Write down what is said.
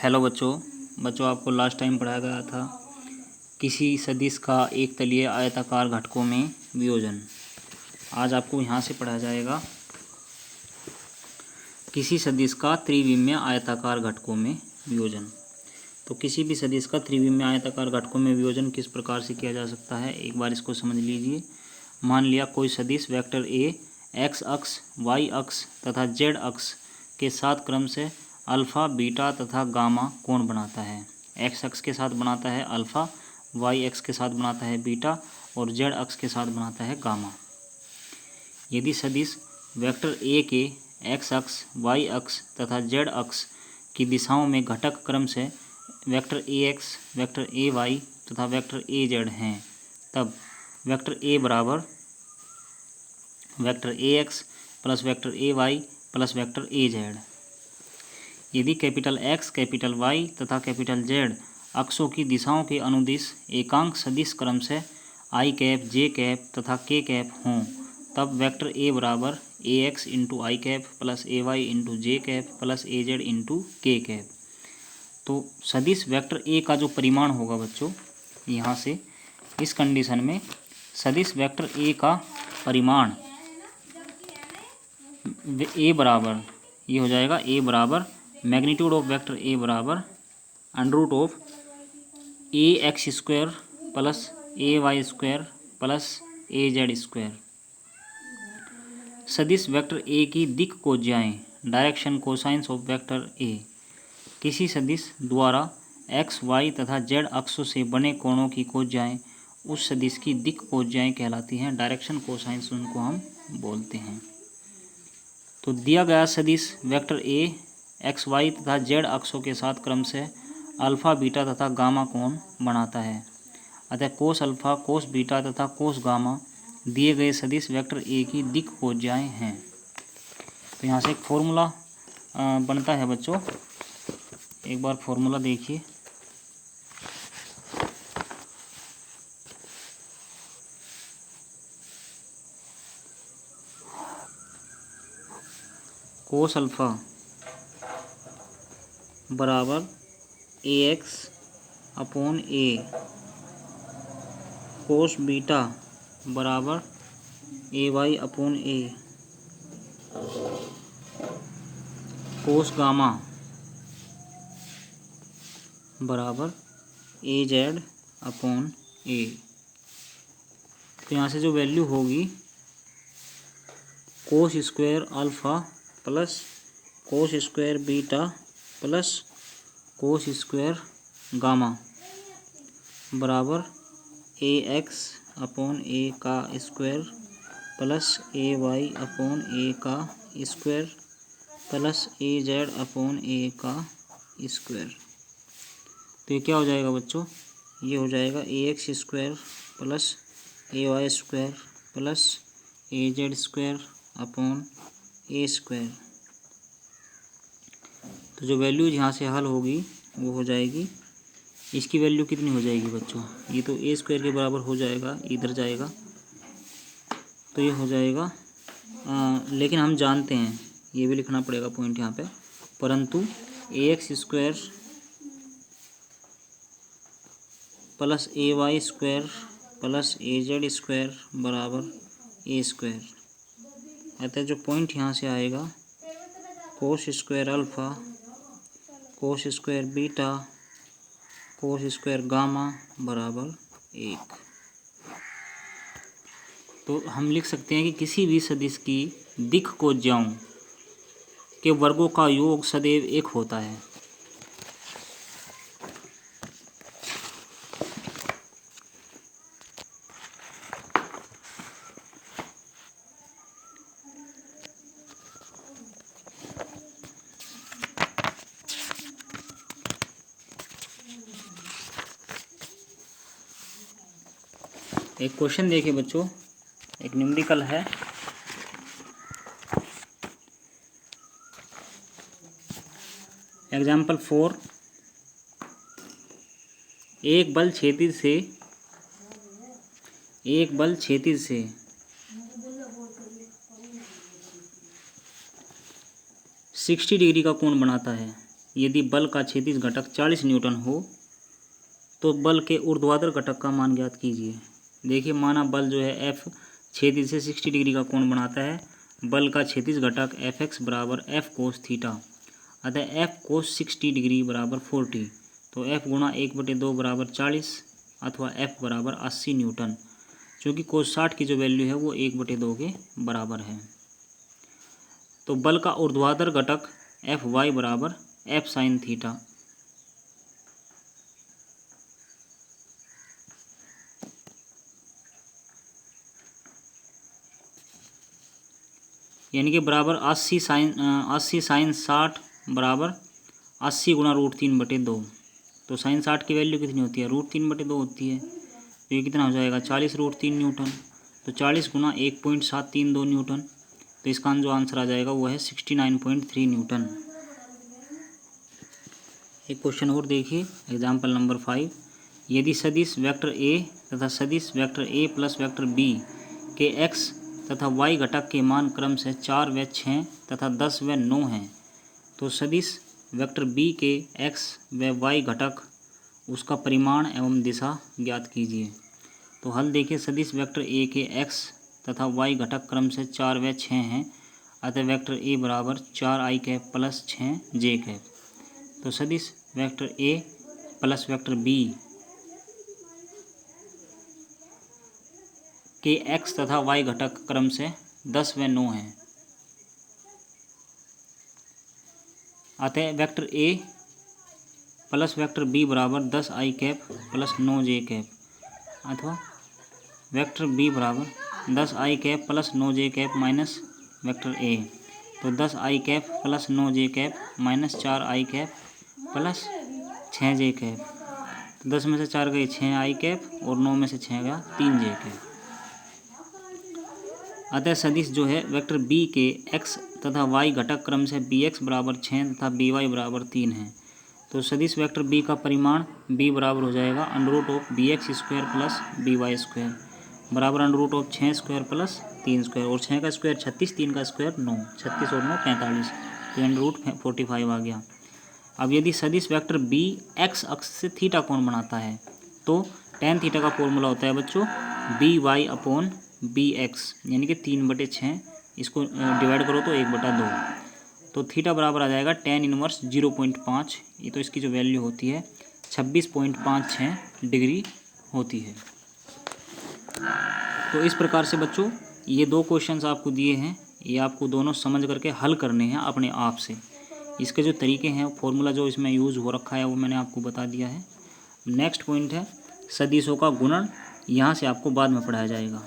Hello बच्चों आपको last time पढ़ाया गया था किसी सदिश का एक तलीय आयताकार घटकों में वियोजन। आज आपको यहाँ से पढ़ाया जाएगा किसी सदिश का त्रिविमीय आयताकार घटकों में वियोजन। तो किसी भी सदिश का त्रिविमीय आयताकार घटकों में वियोजन किस प्रकार से किया जा सकता है, एक बार इसको समझ लीजिए। मान लिया कोई सदिश वेक्टर ए एक्स अक्ष, वाई अक्ष तथा जेड अक्ष के साथ क्रम से अल्फ़ा, बीटा तथा गामा कोण बनाता है। एक्स अक्ष के साथ बनाता है अल्फ़ा, वाई अक्ष के साथ बनाता है बीटा और जेड अक्ष के साथ बनाता है गामा। यदि सदिश वेक्टर ए के एक्स अक्ष, वाई अक्ष तथा जेड अक्ष की दिशाओं में घटक क्रम से vector A X, vector A Y तथा वेक्टर ए जेड हैं, तब वेक्टर ए बराबर vector A X plus vector A Y plus vector A Z. यदि कैपिटल एक्स, कैपिटल वाई तथा कैपिटल जेड अक्षों की दिशाओं के अनुदिश एकांक सदिश क्रम से आई कैप, जे कैप तथा के कैप हों, तब वेक्टर ए बराबर ए x into I cap plus A Y into J cap plus A Z into के कैप। तो सदिश वेक्टर ए का जो परिमाण होगा बच्चों, यहाँ से इस कंडीशन में सदिश वेक्टर ए का परिमाण ए बराबर ये हो जाएगा, ए बराबर मैग्नीट्यूड ऑफ वेक्टर ए बराबर under root of A X square plus A Y square plus A Z square. सदिश वेक्टर ए की दिक् कोज्याएं, direction cosines of vector A. किसी सदिश द्वारा एक्स, वाई तथा जेड अक्षों से बने कोणों की कोज्याएं उस सदिश की दिक् कोज्याएं कहलाती हैं। डायरेक्शन कोसाइंस उनको हम बोलते हैं। तो दिया गया सदिश वेक्टर ए एक्स, वाई तथा जेड अक्षों के साथ क्रम से अल्फ़ा, बीटा तथा गामा कोण बनाता है। अतः कोस अल्फ़ा, कोस बीटा तथा कोस गामा दिए गए सदिश वेक्टर ए की दिक् कोज्याएं हैं। तो यहाँ से एक फॉर्मूला बनता है बच्चों, एक बार फॉर्मूला देखिए। कोस अल्फ़ा बराबर ए एक्स अपॉन ए, कोस बीटा बराबर ए वाई अपॉन ए, कोस गामा बराबर ए जेड अपॉन ए। तो यहाँ से जो वैल्यू होगी cos square alpha plus cos square beta plus cos square gamma बराबर ए एक्स अपॉन ए का square plus A Y upon ए का square plus A Z upon ए का स्क्वायर। तो ये क्या हो जाएगा बच्चों, ये हो जाएगा ए X square plus A Y square plus A Z square upon A square. तो जो वैल्यूज यहाँ से हल होगी वो हो जाएगी, इसकी वैल्यू कितनी हो जाएगी बच्चों, ये तो ए स्क्वायर के बराबर हो जाएगा, इधर जाएगा तो ये हो जाएगा लेकिन हम जानते हैं, ये भी लिखना पड़ेगा पॉइंट यहाँ पे, परंतु ए X square plus A Y square plus A Z square बराबर ए स्क्वायर। अतः जो पॉइंट यहाँ से आएगा cos square alpha, cos square beta, cos square gamma बराबर 1। तो हम लिख सकते हैं कि किसी भी सदिश की दिक् कोज्याओं के वर्गों का योग सदैव 1 होता है। एक क्वेश्चन देखिए बच्चों, एक न्यूमेरिकल है। एग्जाम्पल 4, एक बल क्षैतिज से 60 डिग्री का कोण बनाता है। यदि बल का क्षैतिज घटक 40 न्यूटन हो तो बल के ऊर्ध्वाधर घटक का मान ज्ञात कीजिए। देखिए माना बल जो है F क्षैतिज से 60 डिग्री का कोण बनाता है। बल का क्षैतिज घटक Fx बराबर F कोस थीटा, अतः F कोस 60 डिग्री बराबर 40, तो F गुणा 1/2 बराबर 40 अथवा F बराबर 80 न्यूटन, क्योंकि कोस 60 की जो वैल्यू है वो 1/2 के बराबर है। तो बल का ऊर्ध्वाधर घटक Fy बराबर F साइन थीटा। यानी कि बराबर 80 साइन 60 बराबर 80 गुणा √3/2। तो साइन 60 की वैल्यू कितनी होती है? √3/2 होती है। तो ये कितना हो जाएगा? 40 √3 न्यूटन। तो 40 गुणा 1.732 न्यूटन। तो इसका जो आंसर आ जाएगा वो है 69.3 न्यूटन। एक क्वेश्चन और देखिए, एग्जाम्पल नंबर 5। यदि सदिश वेक्टर ए तथा सदिश vector A plus vector B के एक्स तथा y घटक के मान क्रम से 4 व 6 तथा 10 व 9 हैं, तो सदिश वेक्टर b के x व y घटक उसका परिमाण एवं दिशा ज्ञात कीजिए। तो हल देखिए, सदिश वेक्टर a के x तथा y घटक क्रम से 4 व 6 हैं, अतः वेक्टर a बराबर 4i cap plus 6j cap. तो सदिश vector a plus vector b के x तथा y घटक क्रम से 10 व 9 हैं, अतः vector a plus vector b बराबर 10i cap plus 9j cap, अथवा वेक्टर b बराबर 10i cap plus 9j cap minus vector a। तो 10i cap plus 9j cap minus 4i cap plus 6j cap. तो 10 में से 4 गई 6i cap और 9 में से 6 गया 3j कैप। अतः सदिश जो है वेक्टर b के x तथा y घटक क्रम से bx बराबर 6 तथा by बराबर 3 है। तो सदिश वेक्टर b का परिमाण b बराबर हो जाएगा √bx² प्लस by² बराबर √6² प्लस 3² और 6 का स्क्वायर 36, 3 का स्क्वायर 9, 36 और 9 45, तो √45 आ गया। अब यदि सदिश वेक्टर b x अक्ष से थीटा कोण बनाता है तो tan थीटा का फॉर्मूला होता है बच्चों by/bx, यानी कि 3/6, इसको डिवाइड करो तो 1/2। तो थीटा बराबर आ जाएगा tan इनवर्स 0.5, ये तो इसकी जो वैल्यू होती है 26.56 डिग्री होती है। तो इस प्रकार से बच्चों ये 2 क्वेश्चंस आपको दिए हैं, ये आपको दोनों समझ करके हल करने हैं अपने आप से। इसके जो तरीके हैं, फॉर्मूला जो इसमें यूज़ हो रखा है वो मैंने आपको बता दिया है। नेक्स्ट पॉइंट है सदिशों का गुणन, यहाँ से आपको बाद में पढ़ाया जाएगा।